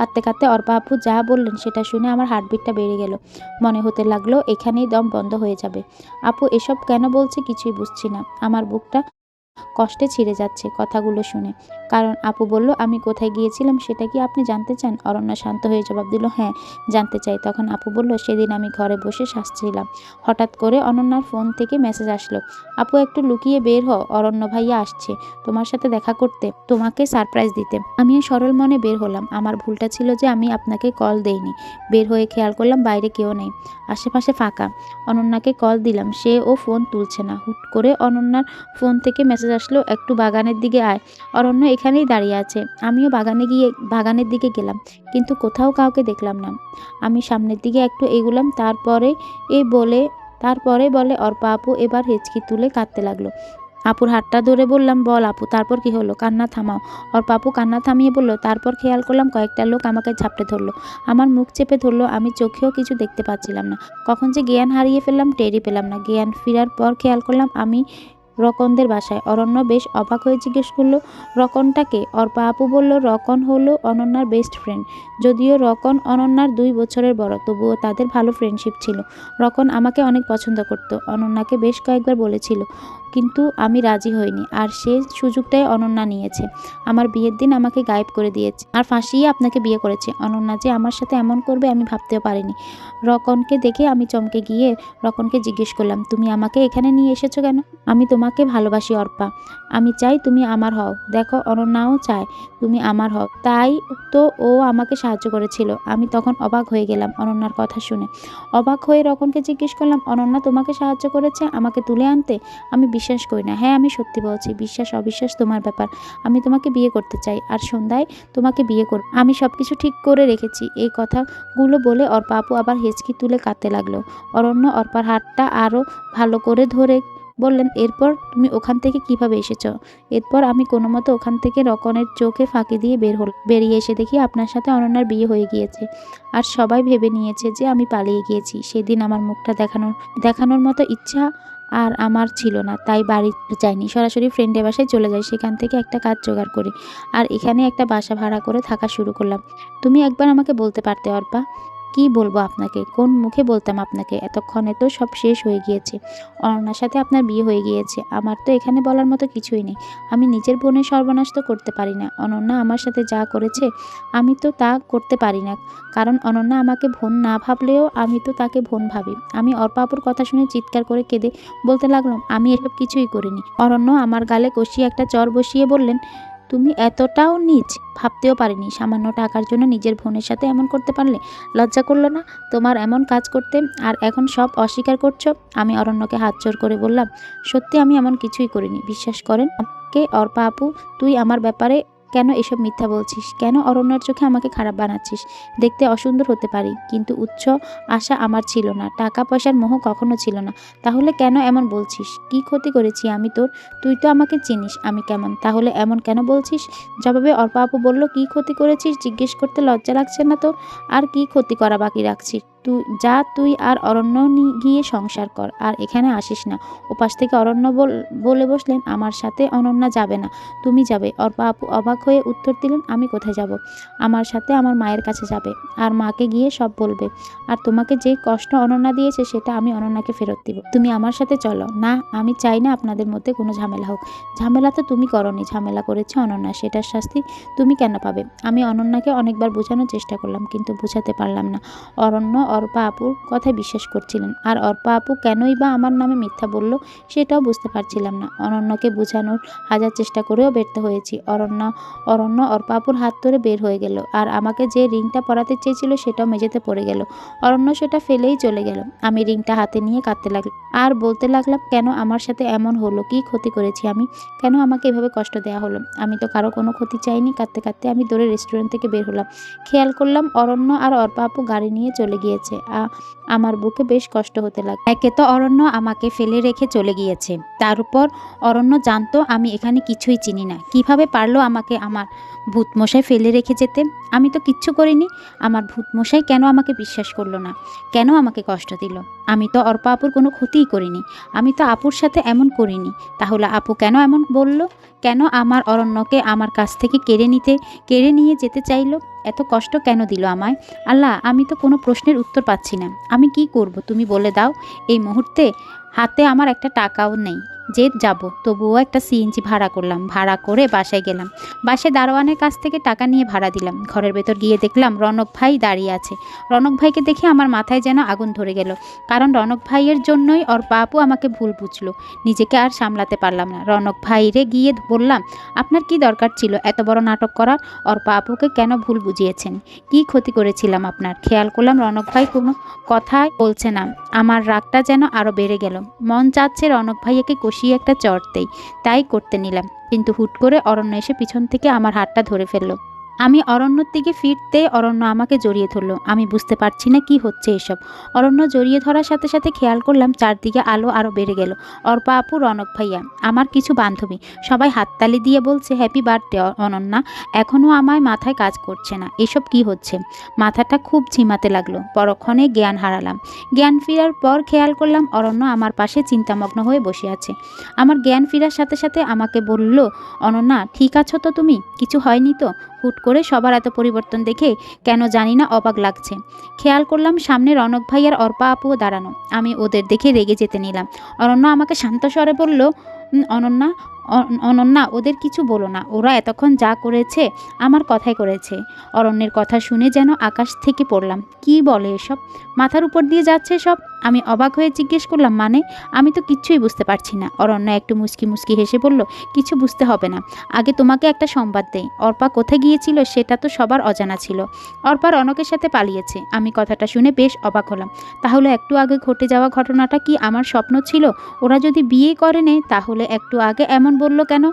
কাঁদতে কাঁদতে অর্পা আপু যা বললেন সেটা শুনে আমার হার্টবিটটা বেড়ে গেল। মনে হতে লাগলো এখানেই দম বন্ধ হয়ে যাবে। আপু এসব কেন বলছে কিছুই বুঝছি না। আমার বুকটা কষ্টে ছিঁড়ে যাচ্ছে কথাগুলো শুনে। কারণ আপু বলল, আমি কোথায় গিয়েছিলাম সেটা কি আপনি জানতে চান? অরণ্য শান্ত হয়ে জবাব দিল, হ্যাঁ জানতে চাই। তখন আপু বলল, সেদিন আমি ঘরে বসে শাসছিলাম, হঠাৎ করে অনন্যার ফোন থেকে মেসেজ আসলো, আপু একটু লুকিয়ে বের হও, অরণ্য ভাইয়া আসছে তোমার সাথে দেখা করতে, তোমাকে সারপ্রাইজ দিতে। আমিও সরল মনে বের হলাম। আমার ভুলটা ছিল যে আমি আপনাকে কল দেইনি। বের হয়ে খেয়াল করলাম বাইরে কেউ নেই, আশেপাশে ফাঁকা। অনন্যাকে কল দিলাম, সে ও ফোন তুলছে না। হুট করে অনন্যার ফোন থেকে মেসেজ আসলো, একটু বাগানের দিকে আয়। অরণ্য এখানেই দাঁড়িয়ে আছে। আমিও বাগানের দিকে গেলাম, কিন্তু কোথাও কাউকে দেখলাম না। আমি সামনের দিকে একটু এগুলাম, তারপরে বলে অর্পা আপু এবার হেঁচকি তুলে কাঁদতে লাগলো। আপুর হাতটা ধরে বললাম, বল আপু তারপর কি হলো? কান্না থামাও। অর্পা আপু কান্না থামিয়ে বলল, তারপর খেয়াল করলাম কয়েকটা লোক আমাকে ঝাপটে ধরলো, আমার মুখ চেপে ধরলো। আমি চোখেও কিছু দেখতে পাচ্ছিলাম না। কখন যে জ্ঞান হারিয়ে ফেললাম টেরই পেলাম না। জ্ঞান ফেরার পর খেয়াল করলাম আমি রকনদের বাসায়। অরণ্য বেশ অবাক হয়ে জিজ্ঞেস করলো, রকনটাকে? অর্পা আপু বলল, রকন হলো অনন্যার বেস্ট ফ্রেন্ড। যদিও রকন অনন্যার 2 বছরের বড়, তবুও তাদের ভালো ফ্রেন্ডশিপ ছিল। রকন আমাকে অনেক পছন্দ করত, অনন্যাকে বেশ কয়েকবার বলেছিল, কিন্তু আমি রাজি হইনি। আর সে সুযোগটাই অনন্যা নিয়েছে। আমার বিয়ের দিন আমাকে গায়েব করে দিয়েছে আর ফাঁসিয়ে আপনাকে বিয়ে করেছে। অনন্যা যে আমার সাথে এমন করবে আমি ভাবতেও পারিনি। রকনকে দেখে আমি চমকে গিয়ে রকনকে জিজ্ঞেস করলাম, তুমি আমাকে এখানে নিয়ে এসেছো কেন? আমি তোমাকে ভালোবাসি অর্পা, আমি চাই তুমি আমার হও। দেখো অনন্যাও চায় তুমি আমার হও, তাই তো ও আমাকে সাহায্য করেছিল। আমি তখন অবাক হয়ে গেলাম অনন্যার কথা শুনে। অবাক হয়ে রকনকে জিজ্ঞেস করলাম, অনন্যা তোমাকে সাহায্য করেছে আমাকে তুলে আনতে? আমি বিশ্বাস করি না। হ্যাঁ আমি সত্যি বলছি, বিশ্বাস অবিশ্বাস তোমার ব্যাপার। আমি তোমাকে বিয়ে করতে চাই, আর সন্ধ্যায় তোমাকে বিয়ে করব। আমি সবকিছু ঠিক করে রেখেছি। এই কথাগুলো বলে অর্পা আপু আবার হেঁচকি তুলে কাঁদতে লাগলো। অরণ্য অর্পার হাতটা আরো ভালো করে ধরে বললেন, এরপর তুমি ওখান থেকে কিভাবে এসেছ? এরপর আমি কোনো মতো ওখান থেকে রকনের চোখে ফাঁকি দিয়ে বেরিয়ে এসে দেখি আপনার সাথে অনন্যার বিয়ে হয়ে গিয়েছে। আর সবাই ভেবে নিয়েছে যে আমি পালিয়ে গিয়েছি। সেদিন আমার মুখটা দেখানোর মতো ইচ্ছা আর আমার ছিল না, তাই বাড়ি যাইনি, সরাসরি ফ্রেন্ডের বাসায় চলে যাই। সেখান থেকে একটা কাজ জোগাড় করি আর এখানে একটা বাসা ভাড়া করে থাকা শুরু করলাম। তুমি একবার আমাকে বলতে পারতে অর্পা? কি বলবো আপনাকে, কোন মুখে বলতাম আপনাকে? এতক্ষণে তো সব শেষ হয়ে গিয়েছে। অনন্যার সাথে আপনার বিয়ে হয়ে গিয়েছে, আমার তো এখানে বলার মতো কিছুই নেই। আমি নিজের বোনের সর্বনাশ তো করতে পারি না। অনন্যা আমার সাথে যা করেছে আমি তো তা করতে পারি না, কারণ অনন্যা আমাকে বোন না ভাবলেও আমি তো তাকে বোন ভাবি। আমি অর্পা আপুর কথা শুনে চিৎকার করে কেঁদে বলতে লাগলাম, আমি এসব কিছুই করিনি। অরণ্য আমার গালে কষিয়ে একটা চর বসিয়ে বললেন, তুমি এতটাও নীচ? ভাবতেও পারিনি সামান্য টাকার জন্য নিজের বোনের সাথে এমন করতে পারলে। লজ্জা করলো না তোমার এমন কাজ করতে? আর এখন সব অস্বীকার করছো? আমি অরণ্যকে হাত জোর করে বললাম, সত্যি আমি এমন কিছুই করিনি, বিশ্বাস করেন আমাকে। অর্পা আপু তুই আমার ব্যাপারে কেন এসব মিথ্যা বলছিস? কেন অরণ্যর চোখে আমাকে খারাপ বানাচ্ছিস? দেখতে অসুন্দর হতে পারি, কিন্তু উচ্চ আশা আমার ছিল না, টাকা পয়সার মোহ কখনো ছিল না। তাহলে কেন এমন বলছিস? কি ক্ষতি করেছি আমি তোর? তুই তো আমাকে চিনিস আমি কেমন, তাহলে এমন কেন বলছিস? জবাবে অর্পা আপু বলল, কি ক্ষতি করেছিস জিজ্ঞেস করতে লজ্জা লাগছে না তোর? আর কি ক্ষতি করা বাকি রাখছিস? তুই আর অরণ্য গিয়ে সংসার কর, আর এখানে আসিস না। ওপাশ থেকে অরণ্য বলে বসলেন, আমার সাথে অনন্যা যাবে না, তুমি যাবে। অর্পা আপু অবাক হয়ে উত্তর দিলেন, আমি কোথায় যাব? আমার সাথে আমার মায়ের কাছে যাবে, আর মাকে গিয়ে সব বলবে। আর তোমাকে যে কষ্ট অনন্যা দিয়েছে সেটা আমি অনন্যাকে ফেরত দিব। তুমি আমার সাথে চলো না। আমি চাই না আপনাদের মধ্যে কোনো ঝামেলা হোক। ঝামেলা তো তুমি করনি, ঝামেলা করেছে অনন্যা, সেটার শাস্তি তুমি কেন পাবে? আমি অনন্যাকে অনেকবার বোঝানোর চেষ্টা করলাম, কিন্তু বোঝাতে পারলাম না। অরণ্য অর্পা আপুর কথায় বিশ্বাস করছিলেন, আর অর্পা আপু কেনই বা আমার নামে মিথ্যা বলল সেটাও বুঝতে পারছিলাম না। অনন্যকে বোঝানোর হাজার চেষ্টা করেও ব্যর্থ হয়েছি। অরণ্য অর্পা আপুর হাত ধরে বের হয়ে গেল, আর আমাকে যে রিংটা পরাতে চেয়েছিল সেটাও মেঝেতে পড়ে গেল। অরণ্য সেটা ফেলেই চলে গেল। আমি রিংটা হাতে নিয়ে কাঁদতে লাগলাম আর বলতে লাগলাম, কেন আমার সাথে এমন হলো? কি ক্ষতি করেছি আমি? কেন আমাকে এভাবে কষ্ট দেওয়া হলো? আমি তো কারো কোনো ক্ষতি চাইনি। কাঁদতে কাঁদতে আমি দৌড়ে রেস্টুরেন্ট থেকে বের হলাম। খেয়াল করলাম অরণ্য আর অর্পা আপু গাড়ি নিয়ে চলে গিয়েছে। আমার বুকে বেশ কষ্ট হতে লাগলো। একে তো অরণ্য আমাকে ফেলে রেখে চলে গিয়েছে, তার উপর অরণ্য জানতো আমি এখানে কিছুই চিনি না। কিভাবে পারলো আমাকে আমার ভূতমশাই ফেলে রেখে যেতে? আমি তো কিচ্ছু করিনি। আমার ভূতমশাই কেন আমাকে বিশ্বাস করলো না? কেন আমাকে কষ্ট দিল? আমি তো অর্পা আপুর কোনো ক্ষতিই করিনি। আমি তো আপুর সাথে এমন করিনি। তাহলে আপু কেন এমন বলল? কেন আমার অরণ্যকে আমার কাছ থেকে কেড়ে নিয়ে যেতে চাইলো? এত কষ্ট কেন দিল আমায়? আল্লাহ, আমি তো কোনো প্রশ্নের উত্তর পাচ্ছি না। আমি কি করব তুমি বলে দাও। এই মুহূর্তে হাতে আমার একটা টাকাও নেই যে যাব। তবুও একটা সিএনজি ভাড়া করলাম, ভাড়া করে বাসায় গেলাম। বাসায় দারোয়ানের কাছ থেকে টাকা নিয়ে ভাড়া দিলাম। ঘরের ভেতর গিয়ে দেখলাম রনক ভাই দাঁড়িয়ে আছে। রনক ভাইকে দেখে আমার মাথায় যেন আগুন ধরে গেল, কারণ রনক ভাইয়ের জন্যই অর্পা আপু আমাকে ভুল বুঝলো। নিজেকে আর সামলাতে পারলাম না। রনক ভাইরে গিয়ে বললাম, আপনার কি দরকার ছিল এত বড় নাটক করার? অর্পা আপুকে কেন ভুল বুঝিয়েছেন? কি ক্ষতি করেছিলাম আপনার? খেয়াল করলাম রনক ভাই কোনো কথাই বলছে না। আমার রাগটা যেন আরও বেড়ে গেল। মন চাচ্ছে রনক ভাইয়াকে কষিয়ে একটা চড় দেই, তাই করতে নিলাম। কিন্তু হুট করে অরণ্য এসে পিছন থেকে আমার হাতটা ধরে ফেললো। আমি অরণ্যর দিকে ফিরতে অরণ্য আমাকে জড়িয়ে ধরলো। আমি বুঝতে পারছি না কি হচ্ছে এসব। অরণ্য জড়িয়ে ধরার সাথে সাথে খেয়াল করলাম চারদিকে আলো আরও বেড়ে গেল। অর্পা আপু, রনক ভাইয়া, আমার কিছু বান্ধবী সবাই হাততালি দিয়ে বলছে হ্যাপি বার্থডে অনন্যা। এখনও আমায় মাথায় কাজ করছে না এসব কি হচ্ছে। মাথাটা খুব ঝিমাতে লাগলো। পরক্ষণে জ্ঞান হারালাম। জ্ঞান ফেরার পর খেয়াল করলাম অরণ্য আমার পাশে চিন্তামগ্ন হয়ে বসে আছে। আমার জ্ঞান ফেরার সাথে সাথে আমাকে বলল, অনন্যা ঠিক আছো তো তুমি? কিছু হয়নি তো? হুট করে সবার এত পরিবর্তন দেখে কেন জানি না অবাক লাগছে। খেয়াল করলাম সামনে রনক ভাই আর অর্পা আপুও দাঁড়ানো। আমি ওদের দেখে রেগে যেতে নিলাম। অরণ্য আমাকে শান্ত স্বরে বলল, অনন্যা অনন্যা ওদের কিছু বলো না, ওরা এতক্ষণ যা করেছে আমার কথাই করেছে। অরণ্যের কথা শুনে যেন আকাশ থেকে পড়লাম। কি বলে এসব? মাথার উপর দিয়ে যাচ্ছে সব। আমি অবাক হয়ে জিজ্ঞেস করলাম, মানে? আমি তো কিচ্ছুই বুঝতে পারছি না। অরণ্য একটু মুচকি মুচকি হেসে বলল, কিছু বুঝতে হবে না। আগে তোমাকে একটা সংবাদ দেই। অর্পা কোথায় গিয়েছিল সেটা তো সবার অজানা ছিল। অর্পা রনকের সাথে পালিয়েছে। আমি কথাটা শুনে বেশ অবাক হলাম। তাহলে একটু আগে ঘটে যাওয়া ঘটনাটা কি আমার স্বপ্ন ছিল? ওরা যদি বিয়ে করে নেয় তাহলে একটু আগে এমন বলল কেন?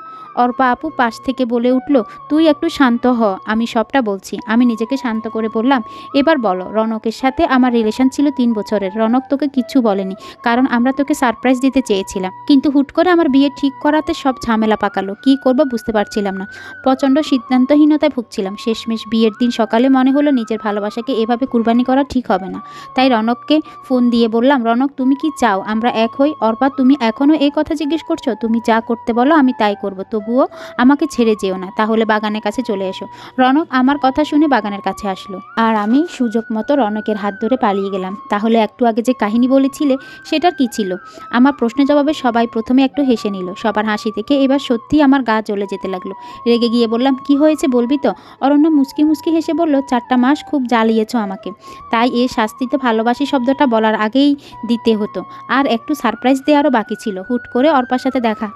অর্পা আপু পাশ থেকে বলে উঠল, তুই একটু শান্ত হ, আমি সবটা বলছি। আমি নিজেকে শান্ত করে বললাম, এবার বলো, রনকের সাথে আমার রিলেশন ছিল 3 বছরের। রনক তোকে কিচ্ছু বলেনি, কারণ আমরা তোকে সারপ্রাইজ দিতে চেয়েছিলাম। কিন্তু হুট করে আমার বিয়ে ঠিক করাতে সব ঝামেলা পাকালো। কি করব বুঝতে পারছিলাম না। প্রচণ্ড সিদ্ধান্তহীনতায় ভুগছিলাম। শেষমেশ বিয়ের দিন সকালে মনে হলো নিজের ভালোবাসাকে এভাবে কুরবানি করা ঠিক হবে না। তাই রনককে ফোন দিয়ে বললাম, রনক তুমি কি চাও আমরা এক হই? অর্পা তুমি এখনও এই কথা জিজ্ঞেস করছো? তুমি যা করতে বলো আমি তাই করব, তবুও আমাকে ছেড়ে যেও না। তাহলে বাগানের কাছে চলে এসো। রনক আমার কথা শুনে বাগানের কাছে আসলো, আর আমি সুযোগ মতো রনকের হাত ধরে পালিয়ে গেলাম। তাহলে একটু আগে যে কাহিনী বলেছিলে সেটার কি ছিল? আমার প্রশ্নের জবাবে সবাই প্রথমে একটু হেসে নিল। সবার হাসি থেকে এবার সত্যি আমার গা জ্বলে যেতে লাগলো। রেগে গিয়ে বললাম, কি হয়েছে বলবি তো? অরণ্য মুচকি মুচকি হেসে বলল, 4টা মাস খুব জ্বালিয়েছ আমাকে, তাই এই শাস্তিতে ভালোবাসি শব্দটা বলার আগেই দিতে হতো। আর একটু সারপ্রাইজ দেওয়ারও বাকি ছিল। হুট করে অর্পার সাথে দেখা,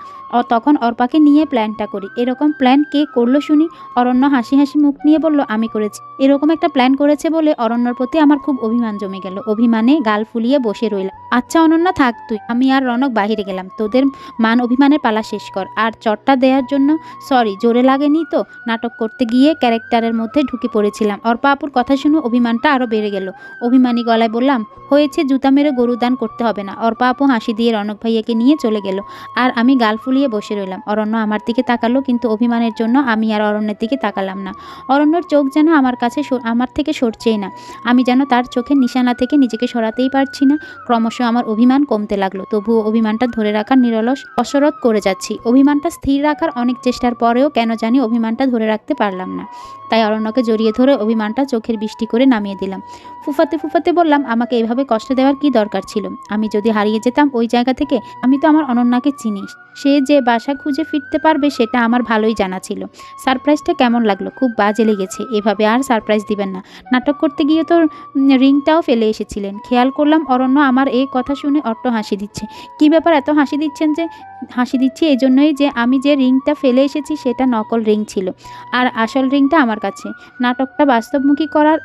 তখন অর্পাকে নিয়ে প্ল্যানটা করি। এরকম প্ল্যান কে করলো শুনি? অরণ্য হাসি হাসি মুখ নিয়ে বলল, আমি করেছি। এরকম একটা প্ল্যান করেছে বলে অরণ্যর প্রতি আমার খুব অভিমান জমে গেল। অভিমানে গাল ফুলিয়ে বসে রইলাম। আচ্ছা অনন্যা থাক তুই, আমি আর রনক বাহিরে গেলাম। তোদের মান অভিমানের পালা শেষ কর। আর চটটা দেওয়ার জন্য সরি, জোরে লাগেনি তো। নাটক করতে গিয়ে ক্যারেক্টারের মধ্যে ঢুকে পড়েছিলাম। অর্পা আপুর কথা শুনে অভিমানটা আরও বেড়ে গেল। অভিমানী গলায় বললাম, হয়েছে, জুতা মেরে গরু দান করতে হবে না। অর্পা আপু হাসি দিয়ে রনক ভাইয়াকে নিয়ে চলে গেল, আর আমি গাল ফুলিয়ে বসে রইলাম। অরণ্য আমার দিকে তাকালো, কিন্তু অভিমানের জন্য আমি আর অরণ্যের দিকে তাকালাম না। অরণ্যর চোখ যেন আমার থেকে সরছেই না। আমি যেন তার চোখের নিশানা থেকে নিজেকে সরাতেই পারছি না। ক্রমশ আমার অভিমান কমতে লাগলো, তবুও অভিমানটা ধরে রাখার নিরলস কসরত করে যাচ্ছি। অভিমানটা স্থির রাখার অনেক চেষ্টার পরেও কেন জানি অভিমানটা ধরে রাখতে পারলাম না। তাই অরণ্যকে জড়িয়ে ধরে অভিমানটা চোখের বৃষ্টি করে নামিয়ে দিলাম। ফুফাতে ফুফাতে বললাম, আমাকে এভাবে কষ্ট দেওয়ার কি দরকার ছিল? আমি যদি হারিয়ে যেতাম ওই জায়গা থেকে, আমি তো আমার অনন্যাকে চিনি। সে যে বাসা খুঁজে ফিরতে পারবে সেটা আমার ভালোই জানা ছিল। সারপ্রাইজটা কেমন লাগলো? খুব বাজে লেগেছে। এভাবে আর সারপ্রাইজ দিবেন না। নাটক করতে গিয়ে তো রিংটাও ফেলে এসেছিলেন। খেয়াল করলাম অরণ্য আমার এই কথা শুনে অট্ট হাসি দিচ্ছে। কি ব্যাপার, এত হাসি দিচ্ছেন যে? হাসি দিচ্ছি এই জন্যই যে আমি যে রিংটা ফেলে এসেছি সেটা নকল রিং ছিল, আর আসল রিংটা আমার কাছে। নাটকটা বাস্তবমুখী করার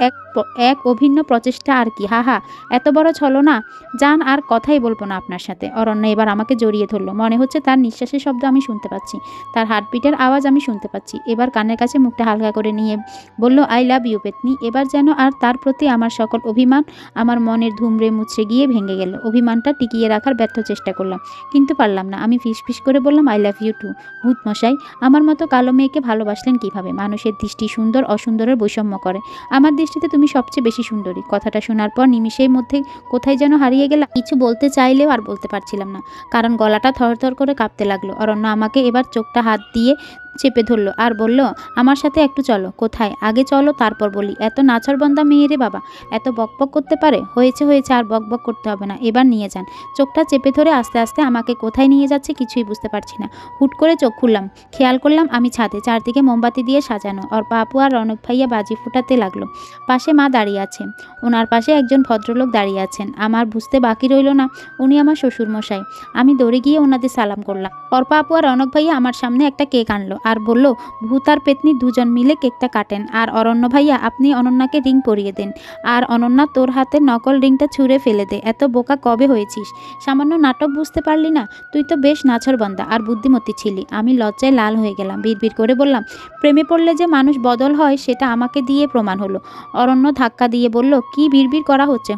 এক অভিন্ন প্রচেষ্টা আর কি। হা হা, এত বড় ছলনা। যান, আর কথাই বলবো না আপনার সাথে। অরণ্য এবার আমাকে জড়িয়ে ধরলো। মনে হচ্ছে তার নিঃশ্বাসের শব্দ আমি শুনতে পাচ্ছি, তার হার্টবিটের আওয়াজ আমি শুনতে পাচ্ছি। এবার কানের কাছে মুখটা হালকা করে নিয়ে বলল, আই লাভ ইউ পেতনি। এবার যেন আর তার প্রতি আমার সকল অভিমান আমার মনের ধুমড়ে মুচড়ে গিয়ে ভেঙে গেল। অভিমানটা টিকিয়ে রাখার ব্যর্থ চেষ্টা করলাম, কিন্তু পারলাম না। আমি ফিসফিস করে বললাম, আই লাভ ইউ টু। ভূত মশাই, আমার মতো কালো মেয়েকে ভালোবাসলেন কিভাবে? মানুষের দৃষ্টি সুন্দর অসুন্দরের বৈষম্য করে। আমার দৃষ্টিতে তুমি সবচেয়ে বেশি সুন্দরী। কথাটা শোনার পর নিমিষের মধ্যে কোথায় যেন হারিয়ে গেলাম। কিছু বলতে চাইলেও আর বলতে পারছিলাম না, কারণ গলাটা থরথর করে কাঁপতে লাগলো। অরণ্য আমাকে এবার চোখটা হাত দিয়ে চেপে ধরলো আর বলল, আমার সাথে একটু চলো। কোথায়? আগে চলো তারপর বলি। এত নাছরবান্দা মেয়ে রে বাবা, এত বকবক করতে পারে? হয়েছে হয়েছে, আর বকবক করতে হবে না, এবার নিয়ে যান। চোখটা চেপে ধরে আস্তে আস্তে আমাকে কোথায় নিয়ে যাচ্ছে কিছুই বুঝতে পারছি না। হুট করে চোখ খুললাম, খেয়াল করলাম আমি ছাদে, চারদিকে মোমবাতি দিয়ে সাজানো। অর্পা আপু আর রনক ভাইয়া বাজি ফুটাতে লাগলো। পাশে মা দাঁড়িয়ে আছে, ওনার পাশে একজন ভদ্রলোক দাঁড়িয়ে আছেন। আমার বুঝতে বাকি রইল না উনি আমার শ্বশুরমশাই। আমি দৌড়ে গিয়ে ওনাদের সালাম করলাম। অর্পা আপু আর রনক ভাইয়া আমার সামনে একটা কেক আনলো আর বলল, ভূত আর পেতনি দুজন মিলে কেকটা কাটেন। আর অরণ্য ভাইয়া, আপনি অনন্যাকে রিং পরিয়ে দেন। আর অনন্যা, তোর হাতের নকল রিংটা ছুঁড়ে ফেলে দে। এত বোকা কবে হয়েছিস? সামান্য নাটক বুঝতে পারলি না? তুই তো বেশ নাছরবান্দা আর বুদ্ধিমতী ছিলি। আমি লজ্জায় লাল হয়ে গেলাম, বিড়বিড় করে বললাম, প্রেমে পড়লে যে মানুষ বদল হয় সেটা আমাকে দিয়ে প্রমাণ হলো। অরণ্য ধাক্কা দিয়ে বলল, কি বিড়বিড় করা হচ্ছে?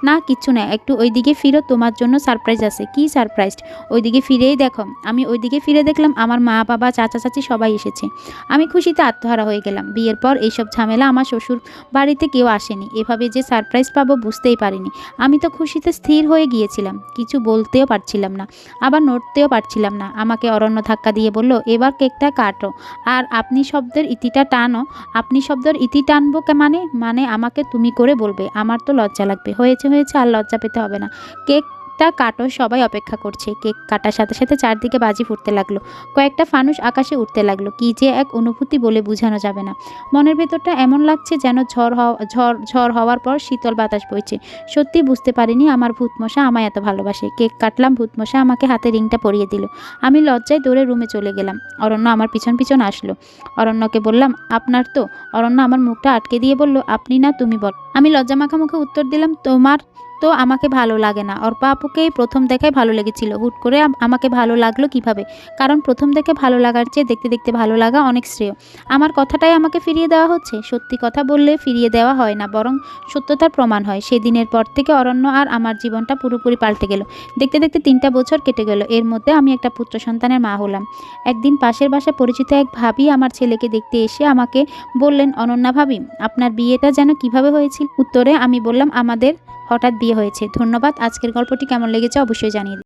না কিচ্ছু না, একটু ওইদিকে ফিরো, তোমার জন্য সারপ্রাইজ আছে। কি সারপ্রাইজ? ওইদিকে ফিরেই দেখো। আমি ওইদিকে ফিরে দেখলাম আমার মা বাবা চাচা চাচি সবাই এসেছে। আমি খুশিতে আত্মহারা হয়ে গেলাম। বিয়ের পর এইসব ঝামেলা আমার শ্বশুর বাড়িতে কেউ আসেনি, এভাবে যে সারপ্রাইজ পাবো বুঝতেই পারিনি। আমি তো খুশিতে স্থির হয়ে গিয়েছিলাম, কিছু বলতেও পারছিলাম না, আবার নড়তেও পারছিলাম না। আমাকে অরণ্য ধাক্কা দিয়ে বলল, এবার কেকটা কাটো। আর আপনি শব্দের ইতিটা টানো। আপনি শব্দের ইতি টানবো মানে মানে আমাকে তুমি করে বলবে, আমার তো লজ্জা লাগবে। হয়েছে হয়েছে, আর লজ্জা পেতে হবে না, কেকটা কাটো, সবাই অপেক্ষা করছে। কেক কাটার সাথে সাথে চারদিকে বাজি ফুটতে লাগলো, কয়েকটা ফানুস আকাশে উঠতে লাগলো। কি যে এক অনুভূতি বলে বোঝানো যাবে না। মনের ভেতরটা এমন লাগছে যেন ঝড় হওয়ার পর শীতল বাতাস বইছে। সত্যি বুঝতে পারিনি আমার ভূতমশা আমায় এত ভালোবাসে। কেক কাটলাম, ভূতমশা আমাকে হাতে রিংটা পরিয়ে দিল। আমি লজ্জায় দৌড়ে রুমে চলে গেলাম। অরণ্য আমার পিছন পিছন আসলো। অরণ্যকে বললাম, আপনার তো? অরণ্য আমার মুখটা আটকে দিয়ে বলল, আপনি না, তুমি বল। আমি লজ্জা মাখা মুখে উত্তর দিলাম, তোমার তো আমাকে ভালো লাগে না। অর্পা আপুকেই প্রথম দেখায় ভালো লেগেছিল, হুট করে আমাকে ভালো লাগলো কিভাবে? কারণ প্রথম দেখে ভালো লাগার চেয়ে দেখতে দেখতে ভালো লাগা অনেক শ্রেয়। আমার কথাটাই আমাকে ফিরিয়ে দেওয়া হচ্ছে। সত্যি কথা বললে ফিরিয়ে দেওয়া হয় না, বরং সত্যতার প্রমাণ হয়। সেদিনের পর থেকে অরণ্য আর আমার জীবনটা পুরোপুরি পাল্টে গেল। দেখতে দেখতে 3টা বছর কেটে গেল। এর মধ্যে আমি একটা পুত্র সন্তানের মা হলাম। একদিন পাশের বাসায় পরিচিত এক ভাবি আমার ছেলেকে দেখতে এসে আমাকে বললেন, অনন্যা ভাবি, আপনার বিয়েটা যেন কিভাবে হয়েছিল? উত্তরে আমি বললাম, আমাদের হঠাৎ বিয়ে হয়েছে। ধন্যবাদ। আজকের গল্পটি কেমন লেগেছে অবশ্যই জানিয়ে দিন।